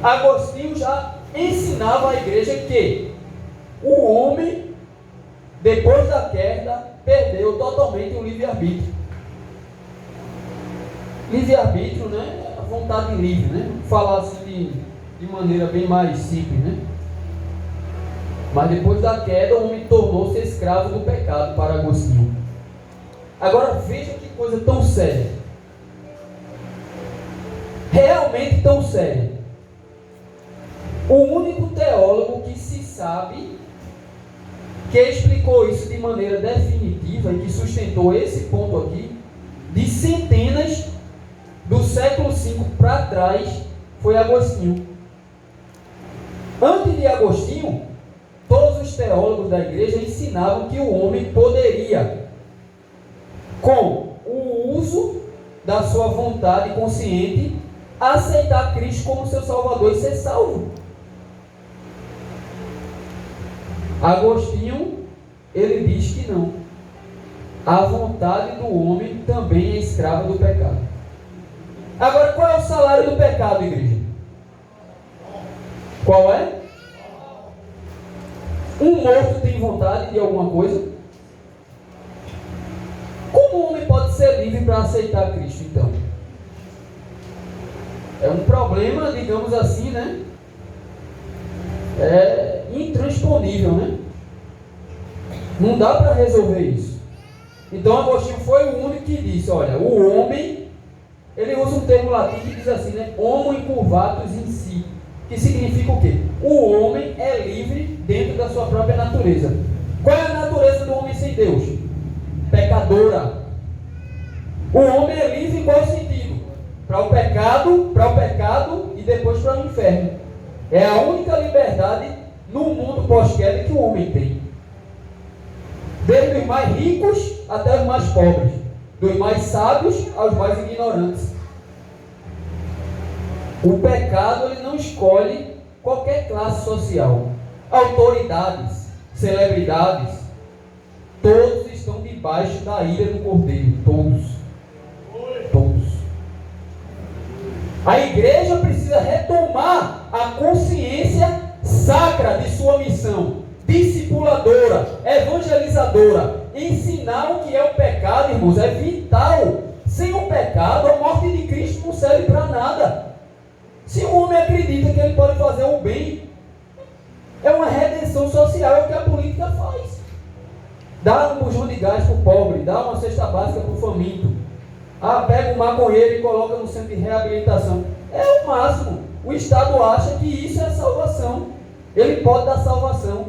Agostinho já ensinava à igreja que o homem, depois da queda, perdeu totalmente o livre-arbítrio. Livre-arbítrio, né? A vontade livre, né? Vamos falar assim de maneira bem mais simples, né? Mas depois da queda, o homem tornou-se escravo do pecado, para Agostinho. Agora veja que coisa tão séria. Realmente tão séria. O único teólogo que se sabe que explicou isso de maneira definitiva e que sustentou esse ponto aqui, de centenas do século V para trás, foi Agostinho. Antes de Agostinho, todos os teólogos da igreja ensinavam que o homem poderia, com o uso da sua vontade consciente, aceitar Cristo como seu Salvador e ser salvo. Agostinho, ele diz que não. A vontade do homem também é escrava do pecado. Agora, qual é o salário do pecado, igreja? Qual é? Um morto tem vontade de alguma coisa? Como o homem pode ser livre para aceitar Cristo, então? É um problema, digamos assim, né? É intransponível, né? Não dá para resolver isso. Então Agostinho foi o único que disse, olha, o homem, ele usa um termo latim que diz assim, né? Homo incurvatus in si, que significa o quê? O homem é livre dentro da sua própria natureza. Qual é a natureza do homem sem Deus? Pecadora. O homem é livre em qual sentido? Para o pecado e depois para o inferno. É a única liberdade no mundo pós-queda que o homem tem. Desde os mais ricos até os mais pobres, dos mais sábios aos mais ignorantes. O pecado, ele não escolhe qualquer classe social. Autoridades, celebridades, todos estão debaixo da ira do Cordeiro. Todos. A igreja precisa retomar a consciência sacra de sua missão, discipuladora, evangelizadora. Ensinar o que é o pecado, irmãos, é vital. Sem o pecado, a morte de Cristo não serve para nada. Se o homem acredita que ele pode fazer o bem, é uma redenção social, é o que a política faz. Dá um bujão de gás para o pobre, dá uma cesta básica para o faminto. Pega o maconheiro e coloca no centro de reabilitação. É o máximo. O Estado acha que isso é salvação. Ele pode dar salvação.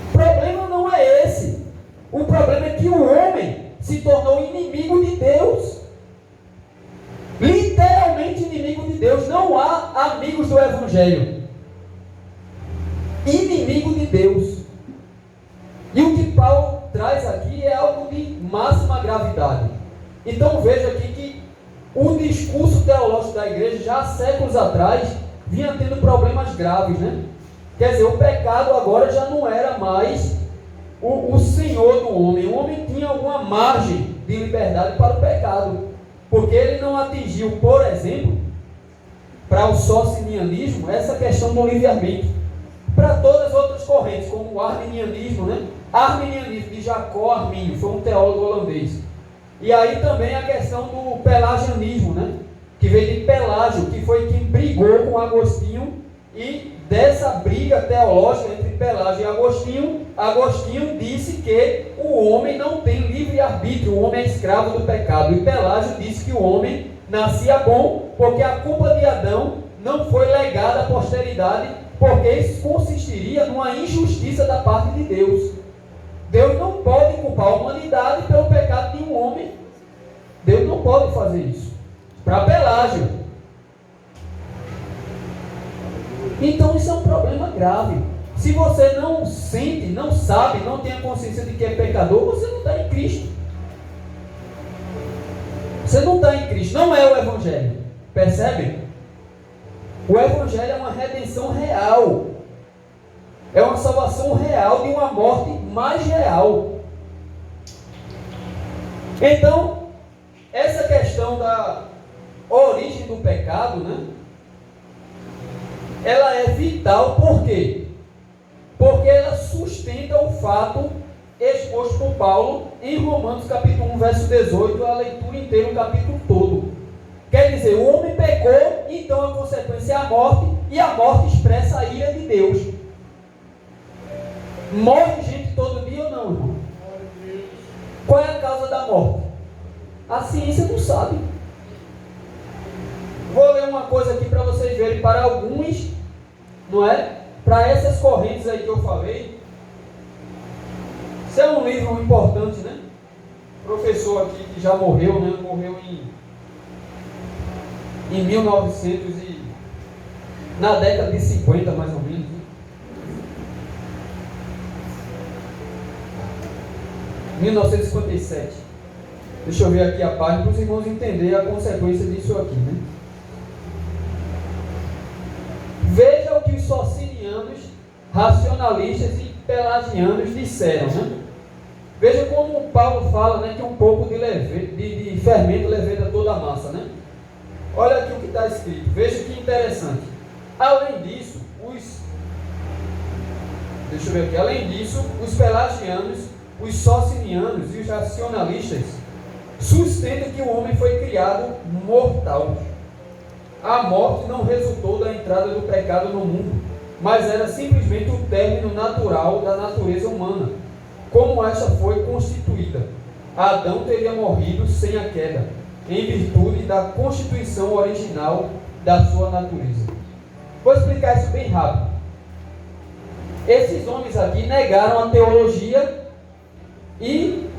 O problema não é esse. O problema é que o homem se tornou inimigo de Deus. Literalmente inimigo de Deus. Não há amigos do Evangelho. Inimigo de Deus. E o que Paulo traz aqui é algo de máxima gravidade. Então veja aqui que o discurso teológico da igreja, já há séculos atrás, vinha tendo problemas graves, né? Quer dizer, o pecado agora já não era mais o senhor do homem. O homem tinha alguma margem de liberdade para o pecado, porque ele não atingiu, por exemplo, para o socinianismo, essa questão do livre-arbítrio. Para todas as outras correntes, como o arminianismo, né? Arminianismo de Jacó Arminio, foi um teólogo holandês. E aí também a questão do pelagianismo, né? Que veio de Pelágio, que foi quem brigou com Agostinho, e dessa briga teológica entre Pelágio e Agostinho, Agostinho disse que o homem não tem livre-arbítrio, o homem é escravo do pecado. E Pelágio disse que o homem nascia bom, porque a culpa de Adão não foi legada à posteridade, porque isso consistiria numa injustiça da parte de Deus. Deus não pode culpar a humanidade pelo pecado de um homem. Deus não pode fazer isso. Para Pelágio. Então isso é um problema grave. Se você não sente, não sabe, não tem a consciência de que é pecador, você não está em Cristo. Você não está em Cristo. Não é o Evangelho. Percebe? O Evangelho é uma redenção real. É uma salvação real de uma morte mais real. Então, essa questão da origem do pecado, né? ela é vital, por quê? Porque ela sustenta o fato exposto por Paulo em Romanos capítulo 1, verso 18, a leitura inteira, o capítulo todo. Quer dizer, o homem pecou, então a consequência é a morte, e a morte expressa a ira de Deus. Morre gente todo dia ou não, irmão? Qual é a causa da morte? A ciência não sabe. Vou ler uma coisa aqui para vocês verem, para alguns, não é? Para essas correntes aí que eu falei. Isso é um livro importante, né? Professor aqui que já morreu, né? Morreu em 1900 e... na década de 50, mais ou menos. Né? 1957. Deixa eu ver aqui a página para os irmãos entenderem a consequência disso aqui, né? Veja o que os socinianos, racionalistas e pelagianos disseram, né? Veja como Paulo fala, né, que um pouco de fermento leveda toda a massa, né? Olha aqui o que está escrito, veja que interessante. Além disso, os pelagianos, os socinianos e os racionalistas sustentam que o homem foi criado mortal. A morte não resultou da entrada do pecado no mundo, mas era simplesmente o término natural da natureza humana, como esta foi constituída. Adão teria morrido sem a queda, em virtude da constituição original da sua natureza. Vou explicar isso bem rápido. Esses homens aqui negaram a teologia e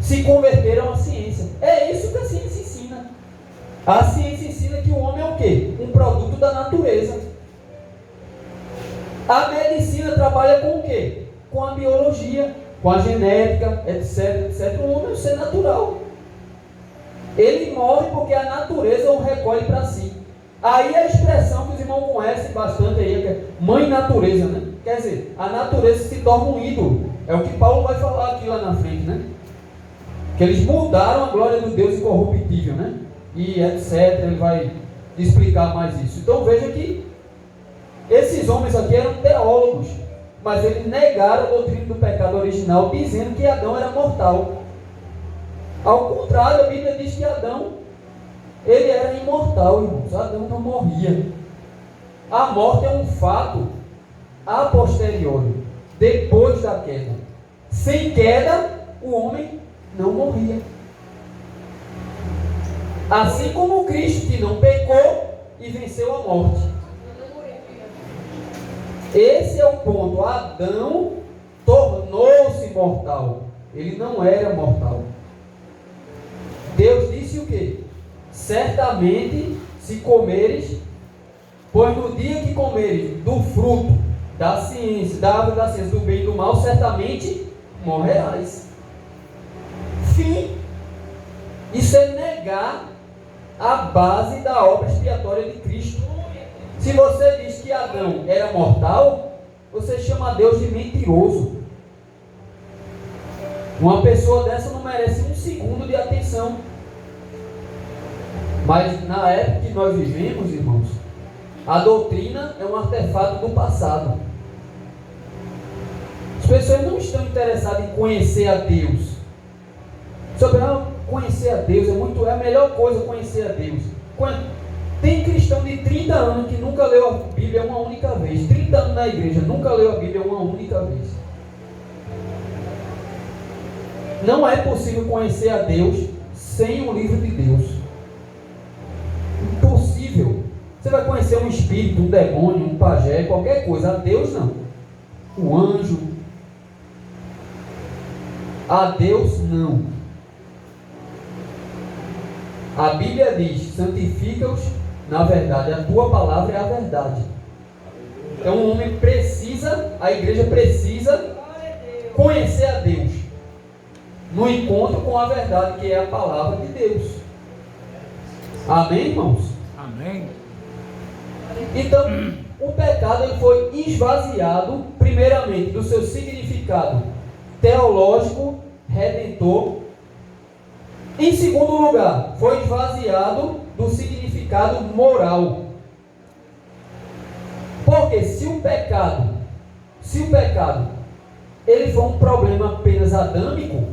se converteram à ciência. É isso que a ciência ensina. A ciência ensina que o homem é o quê? Um produto da natureza. A medicina trabalha com o quê? Com a biologia, com a genética, etc, etc. O homem é um ser natural. Ele morre porque a natureza o recolhe para si. Aí a expressão que os irmãos conhecem bastante aí, que é mãe natureza, né? Quer dizer, a natureza se torna um ídolo. É o que Paulo vai falar aqui lá na frente, né? Que eles mudaram a glória do Deus incorruptível, né? E etc. Ele vai explicar mais isso. Então veja que esses homens aqui eram teólogos, mas eles negaram a doutrina do pecado original, dizendo que Adão era mortal. Ao contrário, a Bíblia diz que Adão, ele era imortal, irmãos. Adão não morria. A morte é um fato a posteriori, depois da queda. Sem queda, o homem não morria. Assim como Cristo, que não pecou e venceu a morte. Esse é o ponto. Adão tornou-se mortal. Ele não era mortal. Deus disse o quê? Certamente, se comeres, pois no dia que comeres do fruto da ciência, da árvore da ciência, do bem e do mal, certamente morrerás. Fim. Isso é negar a base da obra expiatória de Cristo. Se você diz que Adão era mortal, você chama Deus de mentiroso. Uma pessoa dessa não merece um segundo de atenção. Mas na época que nós vivemos, irmãos, a doutrina é um artefato do passado. As pessoas não estão interessadas em conhecer a Deus. Sobre conhecer a Deus é a melhor coisa, conhecer a Deus. Tem cristão de 30 anos que nunca leu a Bíblia uma única vez. 30 anos na igreja, nunca leu a Bíblia uma única vez. Não é possível conhecer a Deus sem o livro de Deus. Impossível. Você vai conhecer um espírito, um demônio, um pajé, qualquer coisa. A Deus não. Um anjo. A Deus não. A Bíblia diz: santifica-os na verdade. A tua palavra é a verdade. Então o homem precisa, a igreja precisa conhecer a Deus no encontro com a verdade, que é a palavra de Deus. Amém, irmãos? Amém. Então, o pecado ele foi esvaziado, primeiramente, do seu significado teológico, redentor. Em segundo lugar, foi esvaziado do significado moral. Por Porque se o pecado, ele for um problema apenas adâmico,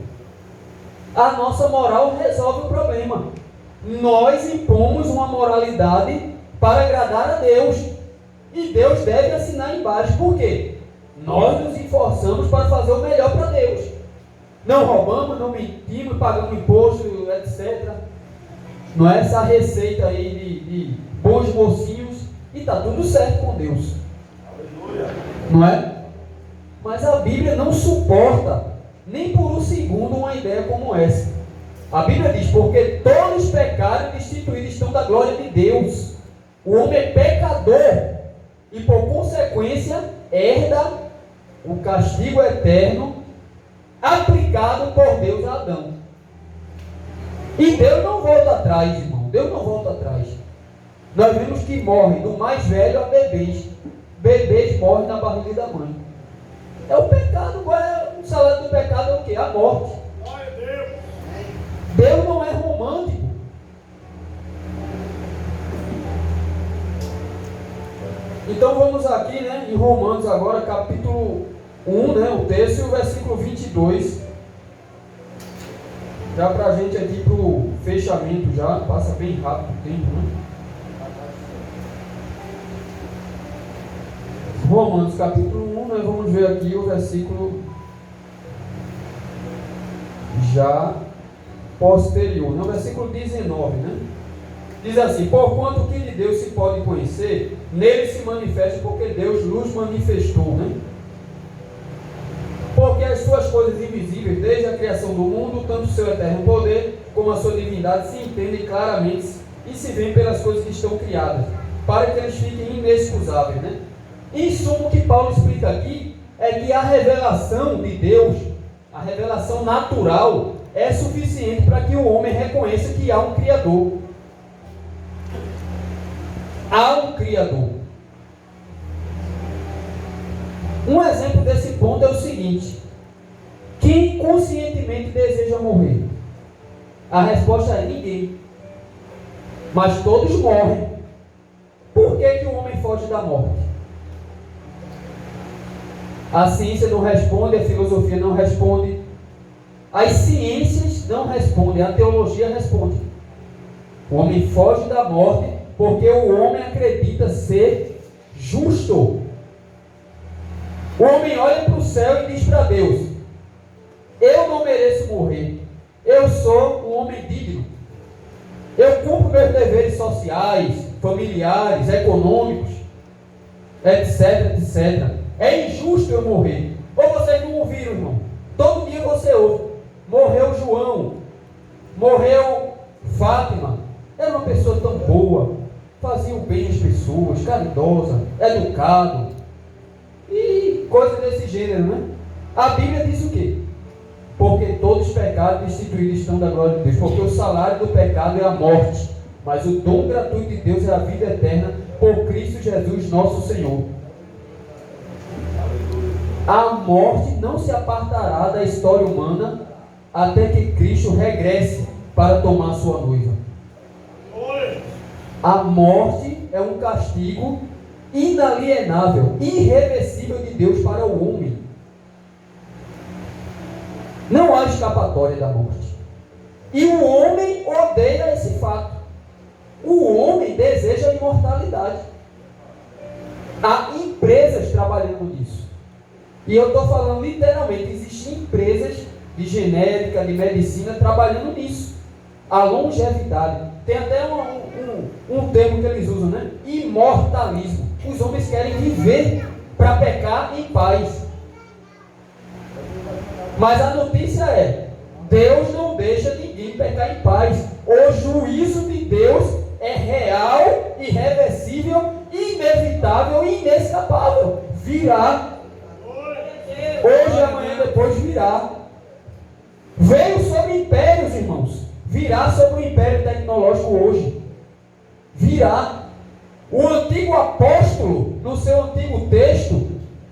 a nossa moral resolve o problema. Nós impomos uma moralidade para agradar a Deus. E Deus deve assinar embaixo. Por quê? Nós nos esforçamos para fazer o melhor para Deus. Não roubamos, não mentimos, pagamos imposto, etc. Não é essa receita aí de bons mocinhos. E está tudo certo com Deus. Aleluia. Não é? Mas a Bíblia não suporta nem por um segundo uma ideia como essa. A Bíblia diz, porque todos pecaram e destituídos estão da glória de Deus. O homem é pecador e por consequência herda o castigo eterno aplicado por Deus a Adão. E Deus não volta atrás, irmão. Deus não volta atrás. Nós vemos que morre do mais velho a bebês. Bebês morrem na barriga da mãe. É o pecado. Qual é o salário do pecado? É o quê? A morte. Deus não é romântico. Então vamos aqui, né, em Romanos agora, capítulo 1, né, o texto, e o versículo 22. Já para a gente aqui para o fechamento já, passa bem rápido o tempo, né? Romanos capítulo 1, nós vamos ver aqui o versículo já posterior, no versículo 19, né? Diz assim: porquanto o que de Deus se pode conhecer, nele se manifesta, porque Deus nos manifestou, né? Porque as suas coisas invisíveis, desde a criação do mundo, tanto o seu eterno poder, como a sua divindade, se entendem claramente e se veem pelas coisas que estão criadas, para que eles fiquem inexcusáveis, né? Em suma, o que Paulo explica aqui é que a revelação de Deus, a revelação natural, é suficiente para que o homem reconheça que há um Criador. Há um Criador. Um exemplo desse ponto é o seguinte: quem conscientemente deseja morrer? A resposta é ninguém. Mas todos morrem. Por que o homem foge da morte? A ciência não responde, a filosofia não responde, as ciências não respondem, a teologia responde. O homem foge da morte porque o homem acredita ser justo. O homem olha para o céu e diz para Deus: eu não mereço morrer, eu sou um homem digno, eu cumpro meus deveres sociais, familiares, econômicos, etc, etc. É injusto eu morrer. Ou vocês não ouviram, irmão? Todo dia você ouve: morreu João, morreu Fátima, era uma pessoa tão boa, fazia o bem às pessoas, caridosa, educado, e coisa desse gênero, né? A Bíblia diz o quê? Porque todos os pecados destituídos estão da glória de Deus, porque o salário do pecado é a morte, mas o dom gratuito de Deus é a vida eterna por Cristo Jesus nosso Senhor. A morte não se apartará da história humana até que Cristo regresse para tomar sua noiva. A morte é um castigo inalienável, irreversível de Deus para o homem. Não há escapatória da morte. E o homem odeia esse fato. O homem deseja a imortalidade. Há empresas trabalhando nisso. E eu estou falando literalmente, existem empresas de genérica, de medicina, trabalhando nisso. A longevidade. Tem até um termo que eles usam, né? Imortalismo. Os homens querem viver para pecar em paz. Mas a notícia é: Deus não deixa ninguém pecar em paz. O juízo de Deus é real, irreversível, inevitável e inescapável. Virá. Hoje, amanhã, depois virá. Veio sobre impérios, irmãos. Virá sobre o império tecnológico hoje. Virá. O antigo apóstolo, no seu antigo texto,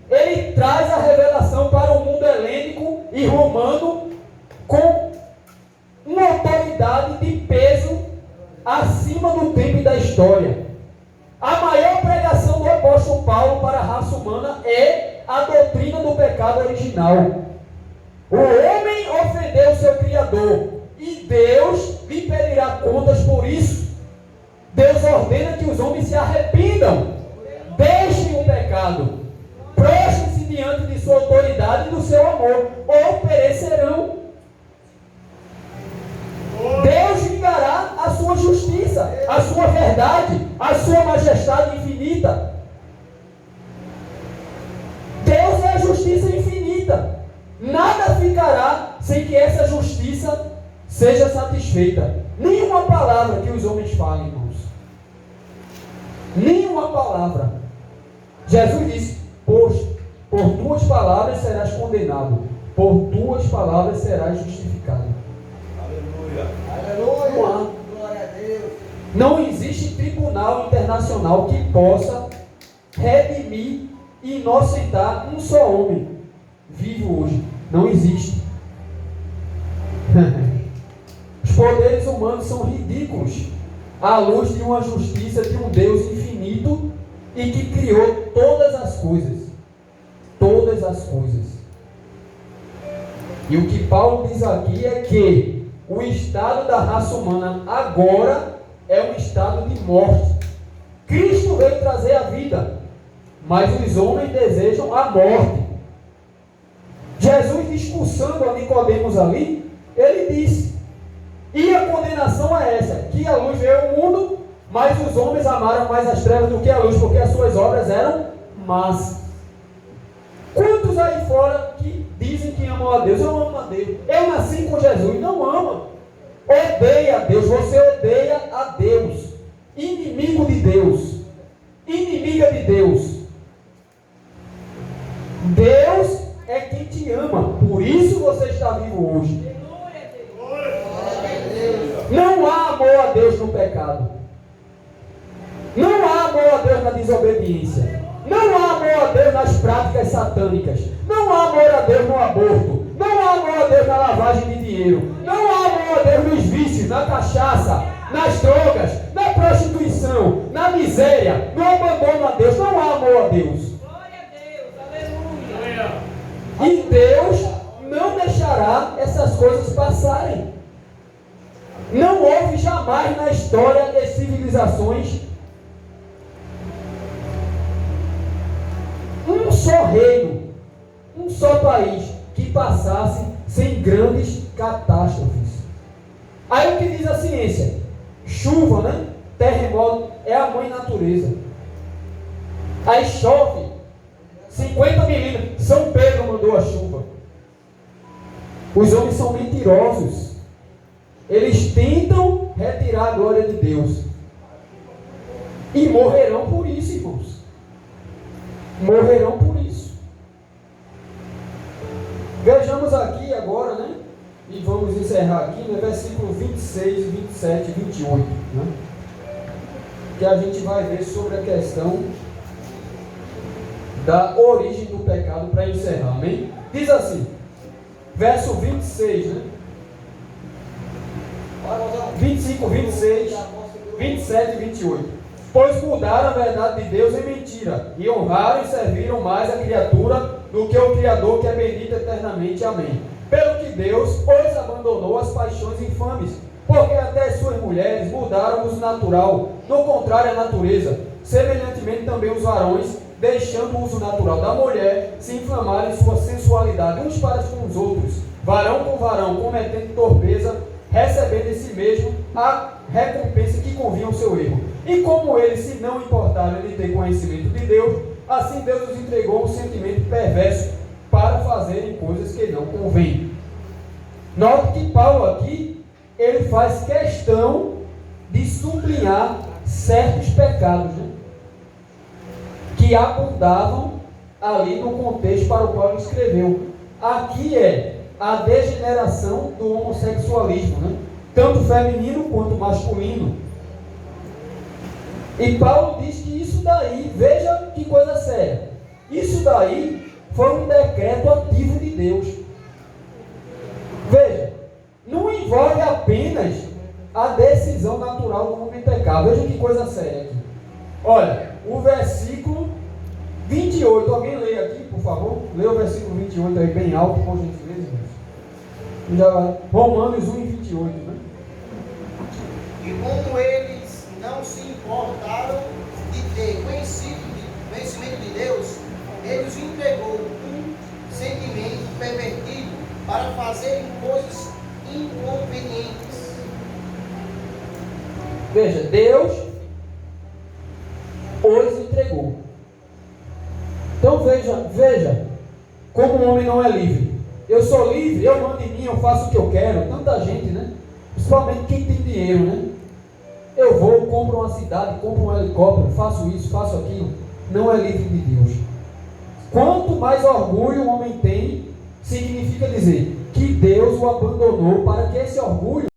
ele traz a revelação para o mundo helênico e romano com uma autoridade de peso acima do tempo e da história. A maior pregação do apóstolo Paulo para pecado original. O homem ofendeu o seu Criador e Deus lhe pedirá contas por isso. Deus ordena que os homens se arrependam, deixem o pecado, prostrem-se diante de sua autoridade e do seu amor, ou perecerão. Deus vingará a sua justiça, a sua verdade, a sua majestade infinita. Deus é a justiça infinita. Nada ficará sem que essa justiça seja satisfeita. Nenhuma palavra que os homens falem, irmãos. Nenhuma palavra. Jesus disse: por tuas palavras serás condenado, por tuas palavras serás justificado. Aleluia. Glória a Deus. Não existe tribunal internacional que possa redimir e inocentar um só homem vivo hoje. Não existe. Os poderes humanos são ridículos à luz de uma justiça de um Deus infinito e que criou todas as coisas. Todas as coisas. E o que Paulo diz aqui é que o estado da raça humana agora é um estado de morte. Cristo veio trazer a vida, mas os homens desejam a morte. Jesus, discursando a Nicodemos ali, ele disse: e a condenação é essa, que a luz veio ao mundo, mas os homens amaram mais as trevas do que a luz, porque as suas obras eram más. Quantos aí fora que dizem que amam a Deus? Eu amo a Deus, eu nasci com Jesus. Não ama, odeia a Deus. Você odeia a Deus, inimigo de Deus, inimiga de Deus. Deus é quem te ama, por isso você está vivo hoje. Não há amor a Deus no pecado, não há amor a Deus na desobediência, não há amor a Deus nas práticas satânicas, não há amor a Deus no aborto, não há amor a Deus na lavagem de dinheiro, não há amor a Deus nos vícios, na cachaça, nas drogas, na prostituição, na miséria, no abandono a Deus. Não há amor a Deus. Glória a Deus, aleluia. E Deus não deixará essas coisas passarem. Não houve jamais na história das civilizações um só reino, um só país que passasse sem grandes catástrofes. Aí o que diz a ciência? Chuva, né? Terremoto é a mãe natureza. Aí chove 50 milímetros. São Pedro mandou a chuva. Os homens são mentirosos. Eles tentam retirar a glória de Deus. E morrerão por isso, irmãos. Morrerão por isso. Vejamos aqui agora, né? E vamos encerrar aqui no versículo 26, 27 e 28. Né? Que a gente vai ver sobre a questão da origem do pecado para encerrar. Amém? Diz assim, verso 26, né? 25, 26, 27 e 28. Pois mudaram a verdade de Deus em mentira, e honraram e serviram mais a criatura do que o Criador, que é bendito eternamente. Amém. Pelo que Deus os abandonou às paixões infames, porque até suas mulheres mudaram o uso natural, no contrário à natureza. Semelhantemente também os varões, deixando o uso natural da mulher, se inflamarem em sua sensualidade uns para com os outros, varão com varão, cometendo torpeza, recebendo em si mesmo a recompensa que convinha ao seu erro. E como eles se não importaram de ter conhecimento de Deus, assim Deus os entregou um sentimento perverso para fazerem coisas que não convêm. Note que Paulo aqui, ele faz questão de sublinhar certos pecados, né, que abundavam ali no contexto para o qual ele escreveu. Aqui é a degeneração do homossexualismo, né? Tanto feminino quanto masculino. E Paulo diz que isso daí, veja que coisa séria, isso daí foi um decreto ativo de Deus. Veja, não envolve apenas a decisão natural do homem pecar. Veja que coisa séria aqui. Olha, o versículo 28, alguém lê aqui, por favor. Lê o versículo 28 aí bem alto, por gentileza. Já vai. Romanos 1 e 28, né? E como eles não se importaram de ter conhecimento de Deus, ele os entregou um sentimento pervertido para fazerem coisas inconvenientes. Veja, Deus os entregou. Então veja como o homem não é livre. Eu sou livre, eu mando em mim, eu faço o que eu quero. Tanta gente, né? Principalmente quem tem dinheiro, né? Eu vou, compro uma cidade, compro um helicóptero, faço isso, faço aquilo. Não é livre de Deus. Quanto mais orgulho o homem tem, significa dizer que Deus o abandonou para que esse orgulho